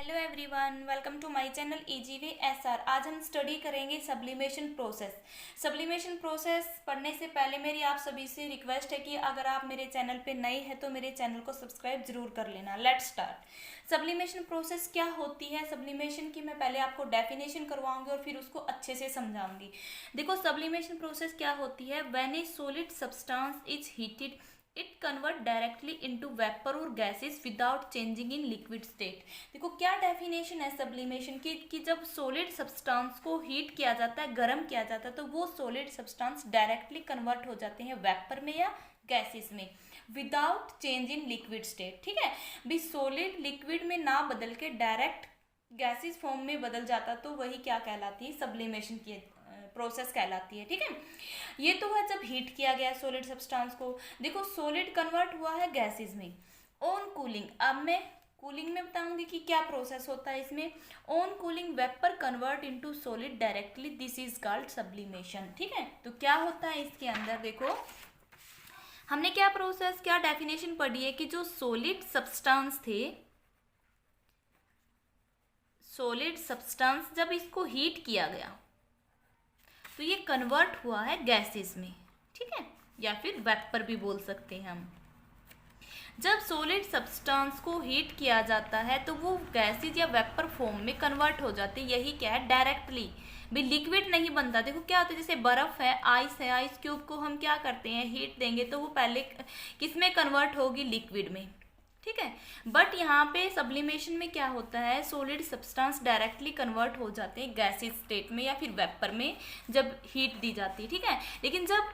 Hello everyone, welcome to my channel easy way SR. आज हम study करेंगे सब्लिमेशन प्रोसेस। सब्लिमेशन प्रोसेस पढ़ने से पहले मेरी आप सभी से रिक्वेस्ट है कि अगर आप मेरे चैनल पे नए हैं तो मेरे चैनल को सब्सक्राइब जरूर कर लेना। Let's start. सब्लिमेशन प्रोसेस क्या होती है? सब्लिमेशन की मैं पहले आपको डेफिनेशन करवाऊंगी और फिर उसको अच्छे से समझाऊंगी। देखो, सब्लिमेशन प्रोसेस क्या होती है? When a solid substance is heated it convert directly into vapour और gases without changing in liquid state. देखो, क्या डेफिनेशन है सब्लिमेशन की कि जब सॉलिड सब्सटेंस को हीट किया जाता है, गर्म किया जाता है, तो वो सॉलिड सब्सटेंस डायरेक्टली कन्वर्ट हो जाते हैं वेपर में या गैसेस में without change in liquid state. ठीक है, भी सॉलिड लिक्विड में ना बदल के डायरेक्ट गैसेस फॉर्म में बदल जाता तो वही क्या कहलाती है? सब्लिमेशन की प्रोसेस कहलाती है। ठीक है, ये तो है जब हीट किया गया सॉलिड सब्सटेंस को। देखो, सॉलिड कन्वर्ट हुआ है गैसेस में ऑन कूलिंग। अब मैं कूलिंग में बताऊंगी कि क्या प्रोसेस होता है इसमें। On cooling vapour convert into solid directly, this is called sublimation. ठीक है, तो क्या होता है इसके अंदर? देखो, हमने क्या प्रोसेस, क्या डेफिनेशन पढ़ी है कि जो सॉलिड सब्सटेंस थे, सॉलिड सब्सटेंस जब इसको हीट किया गया तो ये कन्वर्ट हुआ है गैसेस में। ठीक है, या फिर वेपर भी बोल सकते हैं हम। जब सॉलिड सब्सटेंस को हीट किया जाता है तो वो गैसेस या वेपर फॉर्म में कन्वर्ट हो जाते हैं। यही क्या है? डायरेक्टली भी लिक्विड नहीं बनता। देखो क्या होता है, जैसे बर्फ है, आइस क्यूब को हम क्या करते हैं, हीट देंगे तो वो पहले किस में कन्वर्ट होगी? लिक्विड में। ठीक है, बट यहाँ पे सब्लिमेशन में क्या होता है, सॉलिड सब्सटेंस डायरेक्टली कन्वर्ट हो जाते हैं गैसीय स्टेट में या फिर वेपर में जब हीट दी जाती है। ठीक है, लेकिन जब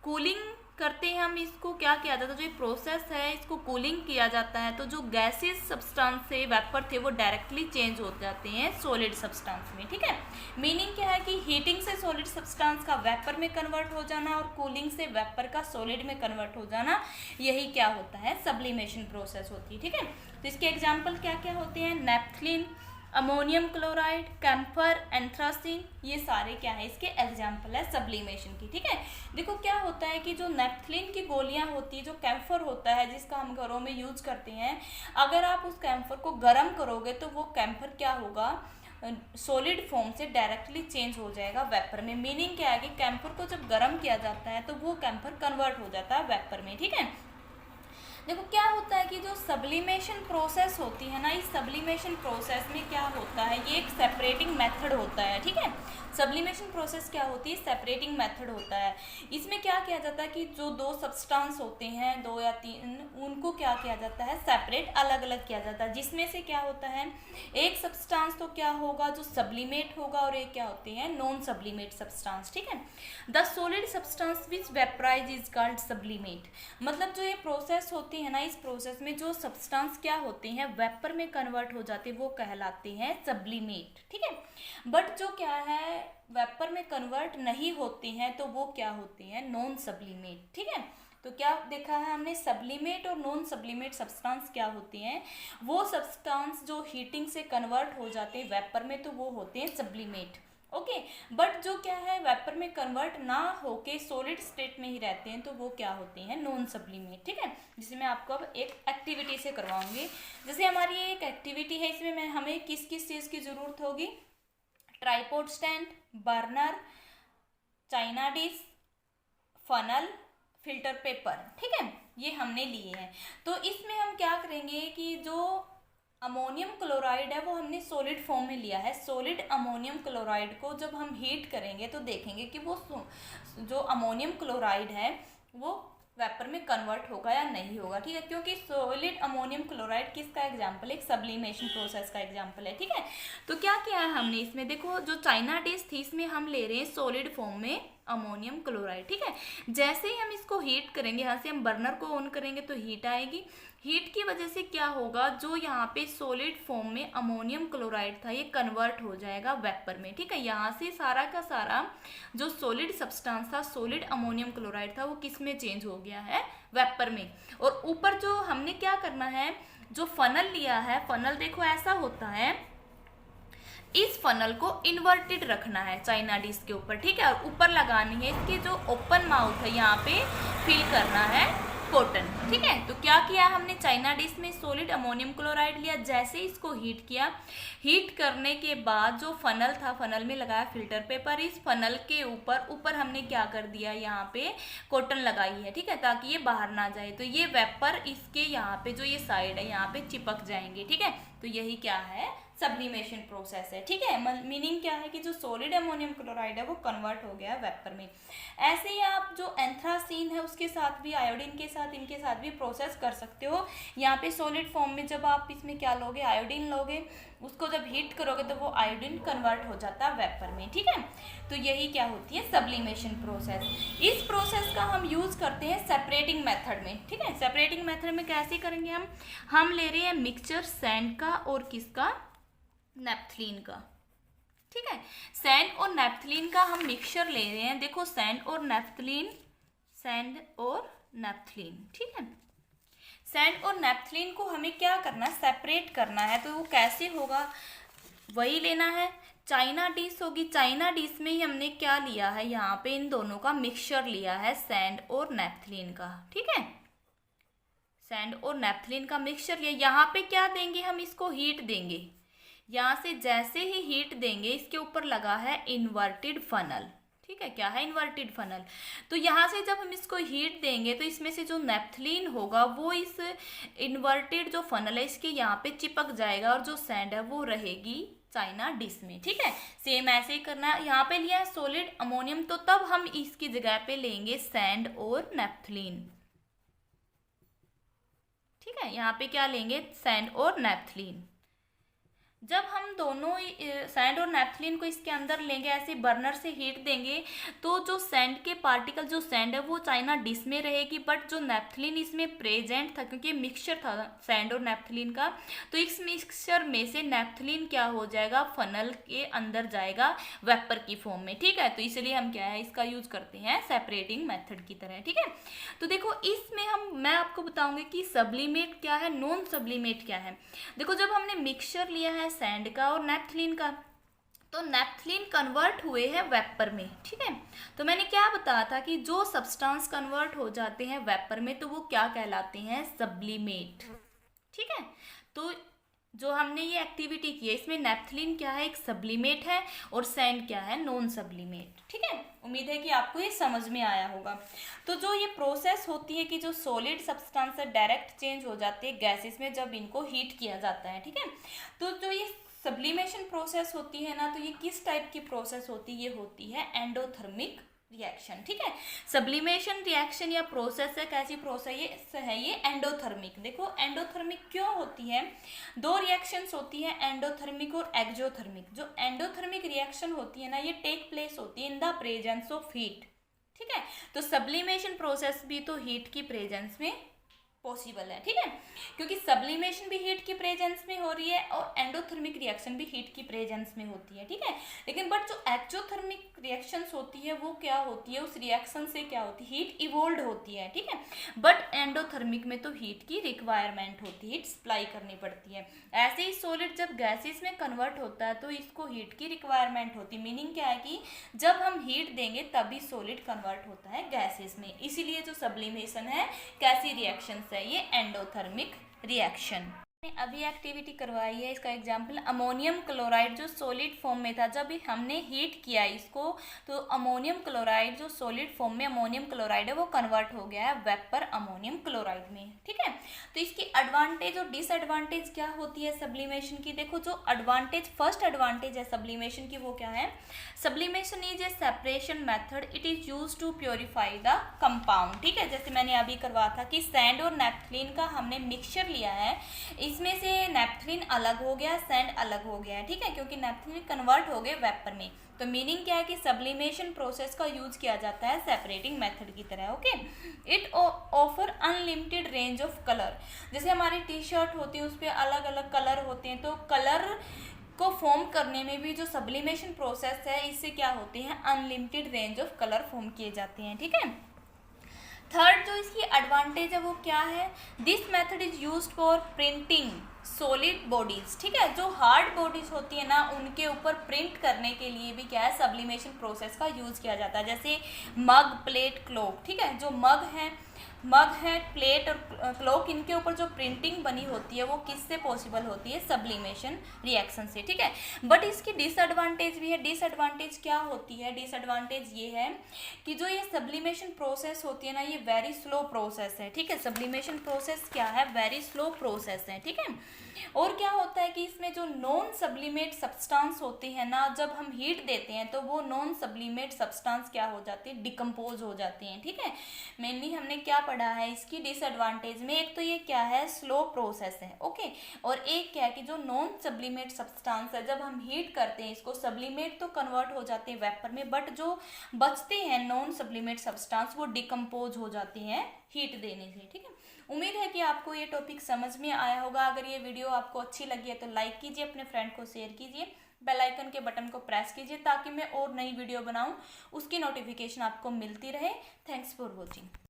कूलिंग करते हैं हम, इसको क्या किया जाता है, जो ये प्रोसेस है इसको कूलिंग किया जाता है, तो जो गैसीय सब्सटेंस से वेपर थे वो डायरेक्टली चेंज हो जाते हैं सॉलिड सब्सटेंस में। ठीक है, मीनिंग क्या है कि हीटिंग से सॉलिड सब्सटेंस का वेपर में कन्वर्ट हो जाना और कूलिंग से वेपर का सॉलिड में कन्वर्ट हो जाना, यही क्या होता है? सब्लिमेशन प्रोसेस होती है। ठीक है, तो इसके एग्जाम्पल क्या क्या होते हैं? नेपथलीन, अमोनियम क्लोराइड, कैम्फर, एंथ्रासिन, ये सारे क्या है? इसके एग्जाम्पल है सब्लिमेशन की। ठीक है, देखो क्या होता है कि जो नेपथलीन की गोलियां होती है, जो कैम्फर होता है जिसका हम घरों में यूज करते हैं, अगर आप उस कैम्फर को गर्म करोगे तो वो कैम्फर क्या होगा? सॉलिड फॉर्म से डायरेक्टली चेंज हो जाएगा वेपर में। मीनिंग क्या है कि कैम्फर को जब गर्म किया जाता है तो वो कैम्फर कन्वर्ट हो जाता है वेपर में। ठीक है, देखो क्या होता है कि जो सब्लिमेशन प्रोसेस होती है ना, इस सब्लिमेशन प्रोसेस में क्या होता है, ये एक सेपरेटिंग मेथड होता है। ठीक है, सब्लिमेशन प्रोसेस क्या होती है? सेपरेटिंग मेथड होता है। इसमें क्या किया जाता है कि जो दो सब्सटेंस होते हैं, दो या तीन, उनको क्या किया जाता है? सेपरेट, अलग अलग किया जाता है। जिसमें से क्या होता है, एक सब्सटेंस तो क्या होगा, जो सब्लिमेट होगा, और एक क्या होती है? Non sublimate substance. ठीक है, the solid substance which vaporise is called sublimate. मतलब जो ये प्रोसेस होती है ना, इस प्रोसेस में जो सब्सटेंस क्या होते हैं, वेपर में कन्वर्ट हो जाते हैं, वो कहलाते हैं सब्लिमेट। ठीक है, बट जो क्या है, वेपर में कन्वर्ट नहीं होते हैं तो वो क्या होते हैं? Non sublimate. ठीक है, तो क्या देखा है हमने? सब्लिमेट और नॉन सब्लिमेट सब्सटेंस क्या होते हैं? वो सब्सटेंस जो हीटिंग से कन्वर्ट हो जाते हैं वेपर में तो वो होते हैं सब्लिमेट। ओके, बट जो क्या है, वेपर में कन्वर्ट ना होके सॉलिड स्टेट में ही रहते हैं तो वो क्या होते हैं? Non sublimate. ठीक है, जिसे मैं आपको अब एक एक्टिविटी से करवाऊंगी। जैसे हमारी ये एक एक्टिविटी है, इसमें हमें किस किस चीज़ की ज़रूरत होगी? Tripod stand, burner, China dish, funnel, filter paper. ठीक है, ये हमने लिए हैं। तो इसमें हम क्या करेंगे कि जो अमोनियम क्लोराइड है वो हमने सॉलिड फॉर्म में लिया है। सॉलिड अमोनियम क्लोराइड को जब हम हीट करेंगे तो देखेंगे कि वो जो अमोनियम क्लोराइड है वो वेपर में कन्वर्ट होगा या नहीं होगा। ठीक है, क्योंकि सॉलिड अमोनियम क्लोराइड किसका एग्जाम्पल? एक सब्लिमेशन प्रोसेस का एग्जाम्पल है। ठीक है, तो क्या किया है हमने इसमें? देखो, जो चाइना डिश थी इसमें हम ले रहे हैं सॉलिड फॉर्म में अमोनियम क्लोराइड। ठीक है, जैसे ही हम इसको हीट करेंगे, यहाँ से हम बर्नर को ऑन करेंगे तो हीट आएगी। हीट की वजह से क्या होगा, जो यहाँ पे सॉलिड फॉर्म में अमोनियम क्लोराइड था ये कन्वर्ट हो जाएगा वेपर में। ठीक है, यहाँ से सारा का सारा जो सॉलिड सब्सटेंस था, सॉलिड अमोनियम क्लोराइड था, वो किस में चेंज हो गया है? वेपर में। और ऊपर जो हमने क्या करना है, जो फनल लिया है, फनल देखो ऐसा होता है, इस फनल को इन्वर्टेड रखना है चाइना डिश के ऊपर। ठीक है, और ऊपर लगानी है इसके जो ओपन माउथ है, यहाँ पे फिल करना है कॉटन। ठीक है, तो क्या किया हमने, चाइना डिश में सॉलिड अमोनियम क्लोराइड लिया, जैसे इसको हीट किया, हीट करने के बाद जो फनल था, फनल में लगाया फिल्टर पेपर, इस फनल के ऊपर हमने क्या कर दिया, यहाँ पे कॉटन लगाई है। ठीक है, ताकि ये बाहर ना जाए, तो ये वेपर इसके यहाँ पे जो ये साइड है यहाँ पे चिपक जाएंगे। ठीक है, तो यही क्या है, सब्लिमेशन प्रोसेस है। ठीक है, मीनिंग क्या है कि जो सॉलिड अमोनियम क्लोराइड है वो कन्वर्ट हो गया है वेपर में। ऐसे ही आप जो एंथ्रासीन है उसके साथ भी, आयोडीन के साथ, इनके साथ भी प्रोसेस कर सकते हो। यहाँ पे सॉलिड फॉर्म में जब आप इसमें क्या लोगे, आयोडीन लोगे, उसको जब हीट करोगे तो वो आयोडीन कन्वर्ट हो जाता है वेपर में। ठीक है, तो यही क्या होती है, सब्लिमेशन प्रोसेस। इस प्रोसेस का हम यूज करते हैं सेपरेटिंग मेथड में। ठीक है, सेपरेटिंग मेथड में कैसे करेंगे हम ले रहे हैं मिक्सचर सैंड का और किसका, नेपथलीन का। ठीक है, सैंड और नेपथलीन का हम मिक्सचर ले रहे हैं। देखो सैंड और नेपथलीन, सैंड और नेपथलीन। ठीक है, सैंड और नेपथलीन को हमें क्या करना है, सेपरेट करना है। तो वो कैसे होगा, वही लेना है, चाइना डिश होगी, चाइना डिश में ही हमने क्या लिया है, यहाँ पे इन दोनों का मिक्सचर लिया है, सैंड और नेपथलीन का। ठीक है, सैंड और नेपथलीन का मिक्सचर लिया। यहाँ पे क्या देंगे, हम इसको हीट देंगे। यहाँ से जैसे ही हीट देंगे, इसके ऊपर लगा है इन्वर्टेड फनल। ठीक है, क्या है, इन्वर्टेड फनल। तो यहाँ से जब हम इसको हीट देंगे तो इसमें से जो नेपथलीन होगा वो इस इन्वर्टेड जो फनल है इसके यहाँ पे चिपक जाएगा, और जो सैंड है वो रहेगी चाइना डिश में। ठीक है, सेम ऐसे ही करना है। यहाँ पे लिया है सॉलिड अमोनियम, तो तब हम इसकी जगह पे लेंगे सैंड और नेपथलीन। ठीक है, यहाँ पे क्या लेंगे, सैंड और नेपथलीन। जब हम दोनों सैंड और नेपथलीन को इसके अंदर लेंगे, ऐसे बर्नर से हीट देंगे, तो जो सैंड के पार्टिकल, जो सैंड है वो चाइना डिश में रहेगी, बट जो नेपथलीन इसमें प्रेजेंट था, क्योंकि मिक्सचर था सैंड और नेपथलीन का, तो इस मिक्सचर में से नेपथलीन क्या हो जाएगा, फनल के अंदर जाएगा वेपर की फॉर्म में। ठीक है, तो इसलिए हम क्या है, इसका यूज करते हैं सेपरेटिंग मेथड की तरह। ठीक है, तो देखो इसमें मैं आपको बताऊंगी कि सब्लिमेट क्या है, नॉन सब्लिमेट क्या है। देखो जब हमने मिक्सचर लिया है सैंड का और नेपथलीन का, तो नेपथलीन कन्वर्ट हुए हैं वेपर में। ठीक है, तो मैंने क्या बताया था कि जो सब्सटेंस कन्वर्ट हो जाते हैं वेपर में तो वो क्या कहलाते हैं, सब्लिमेट। ठीक है, तो जो हमने ये एक्टिविटी की है इसमें नेपथलीन क्या है, एक सब्लिमेट है, और सैंड क्या है, नॉन सब्लिमेट। ठीक है, उम्मीद है कि आपको ये समझ में आया होगा। तो जो ये प्रोसेस होती है कि जो सॉलिड सब्सटेंस डायरेक्ट चेंज हो जाते हैं गैसेस में जब इनको हीट किया जाता है। ठीक है, तो जो ये सब्लिमेशन प्रोसेस होती है ना, तो ये किस टाइप की प्रोसेस होती है, ये होती है एंडोथर्मिक रिएक्शन। ठीक है, सब्लिमेशन रिएक्शन या प्रोसेस है, कैसी प्रोसेस है ये, एंडोथर्मिक। देखो एंडोथर्मिक क्यों होती है, दो रिएक्शंस होती है, एंडोथर्मिक और एक्सोथर्मिक। जो एंडोथर्मिक रिएक्शन होती है ना, ये टेक प्लेस होती है in the presence of heat. ठीक है, तो सब्लिमेशन प्रोसेस भी तो हीट की प्रेजेंस में पॉसिबल है। ठीक है, क्योंकि सब्लिमेशन भी हीट की प्रेजेंस में हो रही है और एंडोथर्मिक रिएक्शन भी हीट की प्रेजेंस में होती है। ठीक है, लेकिन बट जो एक्सोथर्मिक रिएक्शंस होती है वो क्या होती है, उस रिएक्शन से क्या होती है, हीट इवोल्व होती है। ठीक है, बट एंडोथर्मिक में तो हीट की रिक्वायरमेंट होती है, हीट सप्लाई करनी पड़ती है। ऐसे ही सॉलिड जब गैसेस में कन्वर्ट होता है तो इसको हीट की रिक्वायरमेंट होती है। मीनिंग क्या है कि जब हम हीट देंगे तभी सॉलिड कन्वर्ट होता है गैसेस में। इसीलिए जो सब्लिमेशन है कैसी रिएक्शन है, ये एंडोथर्मिक रिएक्शन। अभी एक्टिविटी करवाई है, इसका एग्जाम्पल अमोनियम क्लोराइड जो सॉलिड फॉर्म में था, जब हमने हीट किया इसको तो अमोनियम क्लोराइड जो सॉलिड फॉर्म में अमोनियम क्लोराइड है वो कन्वर्ट हो गया है वेपर अमोनियम क्लोराइड में। ठीक है, तो इसकी एडवांटेज और डिसएडवांटेज क्या होती है सब्लिमेशन की। देखो जो एडवांटेज, फर्स्ट एडवांटेज है सब्लिमेशन की वो क्या है, sublimation is a separation method, it is use to purify the compound. ठीक है, जैसे मैंने अभी करवा था कि सैंड और नेपथलीन का हमने मिक्सचर लिया है, इसमें से नेपथलीन अलग हो गया, सैंड अलग हो गया है। ठीक है, क्योंकि नेपथलीन कन्वर्ट हो गए वेपर में। तो मीनिंग क्या है कि सब्लिमेशन प्रोसेस का यूज किया जाता है सेपरेटिंग मेथड की तरह। Okay, it offer unlimited range of colour. जैसे हमारी टी शर्ट होती है उस पर अलग अलग कलर होते हैं, तो कलर को फॉर्म करने में भी जो सब्लिमेशन प्रोसेस है इससे क्या होते हैं, unlimited range of colour form किए जाते हैं। ठीक है, थर्ड जो इसकी एडवांटेज है वो क्या है, this method is used for printing solid bodies. ठीक है, जो हार्ड बॉडीज होती है ना उनके ऊपर प्रिंट करने के लिए भी क्या है, सब्लिमेशन प्रोसेस का यूज किया जाता है। जैसे मग, प्लेट, क्लॉक। ठीक है, जो मग है मग है, प्लेट और क्लॉक, इनके ऊपर जो प्रिंटिंग बनी होती है वो किससे पॉसिबल होती है? सब्लिमेशन रिएक्शन से, ठीक है। बट इसकी डिसएडवांटेज भी है। डिसएडवांटेज क्या होती है? डिसएडवांटेज ये है कि जो ये सब्लिमेशन प्रोसेस होती है ना, ये वेरी स्लो प्रोसेस है, ठीक है। सब्लिमेशन प्रोसेस क्या है? वेरी स्लो प्रोसेस है, ठीक है। और क्या होता है कि इसमें जो नॉन सब्लिमेट सब्सटेंस होते हैं ना, जब हम हीट देते हैं तो वो नॉन सब्लिमेट सब्सटेंस क्या हो जाती है? डिकम्पोज हो जाती हैं, ठीक है। मेनली हमने क्या पढ़ा है इसकी डिसएडवांटेज में? एक तो ये क्या है? स्लो प्रोसेस है, ओके। और एक क्या है कि जो नॉन सब्लिमेट सब्सटेंस है, जब हम हीट करते हैं इसको, सब्लिमेट तो कन्वर्ट हो जाते हैं वेपर में, बट जो बचते हैं नॉन सब्लिमेट सब्सटेंस वो डिकम्पोज हो जाते हैं हीट देने से, ठीक है। उम्मीद है कि आपको ये टॉपिक समझ में आया होगा। अगर ये वीडियो आपको अच्छी लगी है तो लाइक कीजिए, अपने फ्रेंड को शेयर कीजिए, बेल आइकन के बटन को प्रेस कीजिए ताकि मैं और नई वीडियो बनाऊं उसकी नोटिफिकेशन आपको मिलती रहे। Thanks for watching.